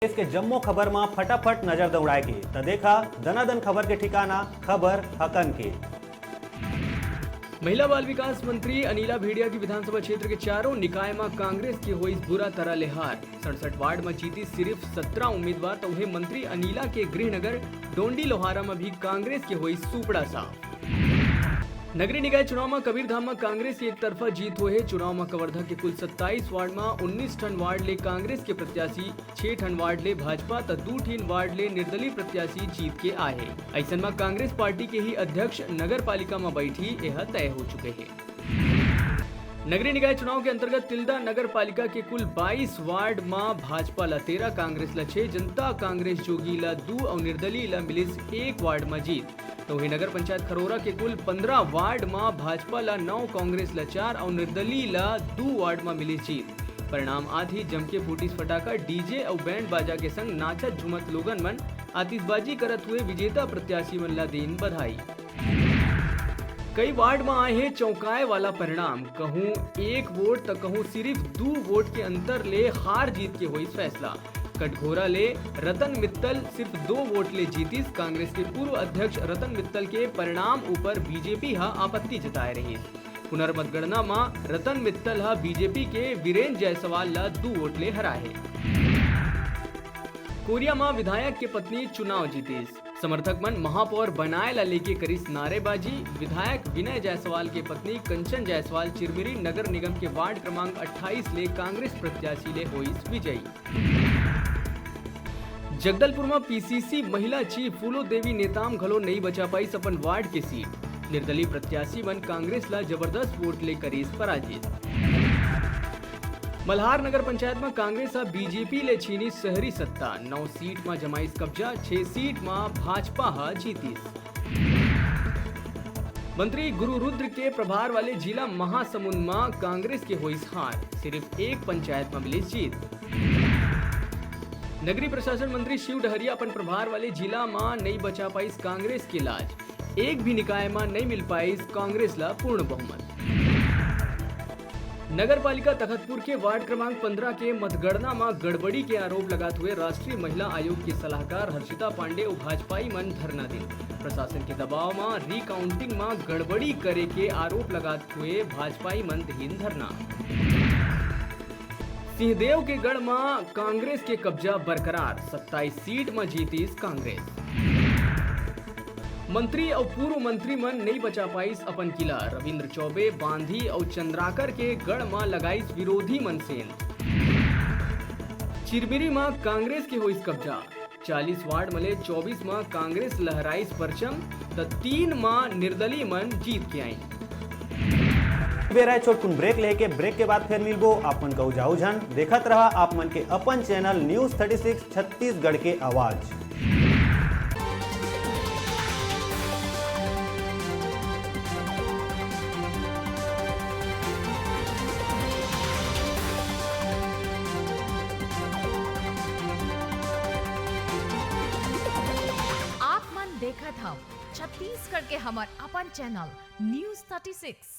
देश के जम्मो खबर में फटाफट नजर दौड़ाए के तो देखा दनादन खबर के ठिकाना खबर हकन के। महिला बाल विकास मंत्री अनिला भेड़िया की विधानसभा क्षेत्र के चारों निकाय में कांग्रेस की हुई बुरा तरह ले हार। 67 वार्ड में जीती सिर्फ 17 उम्मीदवार तो उन्हें मंत्री अनिला के गृहनगर डोंडी लोहारा में भी कांग्रेस की हुई सुपड़ा साफ। नगरीय निकाय चुनाव में कबीरधाम में कांग्रेस की एक तरफा जीत हुई है। चुनाव में कवर्धा के कुल 27 वार्ड में 19 ठन वार्ड ले कांग्रेस के प्रत्याशी, 6 ठन वार्ड ले भाजपा तो 2 ठन वार्ड ले निर्दलीय प्रत्याशी जीत के आए हैं। ऐसा में कांग्रेस पार्टी के ही अध्यक्ष नगर पालिका में बैठी यह तय हो चुके हैं। नगरीय निकाय चुनाव के अंतर्गत तिल्दा नगर पालिका के कुल 22 वार्ड में भाजपा ला 13, कांग्रेस ला 6, जनता कांग्रेस जोगी ला 2 और निर्दलीय ला मिलिस 1 वार्ड में जीत। तो वही नगर पंचायत खरोरा के कुल 15 वार्ड में भाजपा ला 9, कांग्रेस ला 4 और निर्दलीय ला 2 वार्ड में मिली जीत। परिणाम आधी जम के फूटिस फटाका डीजे और बैंड बाजा के संग नाचत झुमत लोगन मन आतिशबाजी करत हुए विजेता प्रत्याशी मन ला देन बधाई। कई वार्ड में आए हैं चौंकाए वाला परिणाम, कहूँ 1 वोट तो कहूँ सिर्फ 2 वोट के अंतर ले हार जीत के हुई फैसला। कटघोरा ले रतन मित्तल सिर्फ 2 वोट ले जीतीस। कांग्रेस के पूर्व अध्यक्ष रतन मित्तल के परिणाम ऊपर बीजेपी हा आपत्ति जताए रही। पुनर्मतगणना में रतन मित्तल हा बीजेपी के वीरेंद्र जायसवाल ला 2 वोट ले हराए। कोरिया में विधायक के पत्नी चुनाव जीतीस। समर्थक मन महापौर बनाए ला लेके करीस नारेबाजी। विधायक विनय जायसवाल के पत्नी कंचन जायसवाल चिरमिरी नगर निगम के वार्ड क्रमांक 28 ले कांग्रेस प्रत्याशी ले होइस विजयी। जगदलपुर में पीसीसी महिला चीफ फूलो देवी नेताम घलो नहीं बचा पाई अपन वार्ड के सीट। निर्दलीय प्रत्याशी मन कांग्रेस ला जबरदस्त वोट ले करीस पराजित। मल्हार नगर पंचायत में कांग्रेस आ बीजेपी ले छीनी शहरी सत्ता। 9 सीट में जमाइस कब्जा, 6 सीट में भाजपा हा जीतीस। मंत्री गुरु रुद्र के प्रभार वाले जिला महासमुंद में कांग्रेस के होइस हार, सिर्फ 1 पंचायत में मिली जीत। नगरीय प्रशासन मंत्री शिव डहरिया अपन प्रभार वाले जिला में नहीं बचा पाई कांग्रेस की लाज। एक भी निकाय में नहीं मिल पाई कांग्रेस ला पूर्ण बहुमत। नगर पालिका तखतपुर के वार्ड क्रमांक 15 के मतगणना में गड़बड़ी के आरोप लगाते हुए राष्ट्रीय महिला आयोग की सलाहकार हर्षिता पांडे और भाजपाई मन धरना दिन। प्रशासन के दबाव में रिकाउंटिंग में गड़बड़ी करे के आरोप लगाते हुए भाजपाई मन दीन धरना। सिंहदेव के गढ़ में कांग्रेस के कब्जा बरकरार, 27 सीट में जीतीस कांग्रेस। मंत्री और पूर्व मंत्री मन नहीं बचा पाईस अपन किला। रविंद्र चौबे, बांधी और चंद्राकर के गढ़ में लगाईस विरोधी मनसेन। चिरमिरी में कांग्रेस के होइस कब्जा। 40 वार्ड मले 24 में कांग्रेस लहराईस परचम तो 3 में निर्दलीय मन जीत के आई। बेरा छोटकुन ब्रेक लेके ब्रेक के बाद फिर मिलबो। आपन कहू जाऊ झन देखत रहा आप मन के अपन चैनल न्यूज 36 छत्तीसगढ़ के आवाज। आप मन देखत हव छत्तीसगढ़ के हमर अपन चैनल न्यूज 36।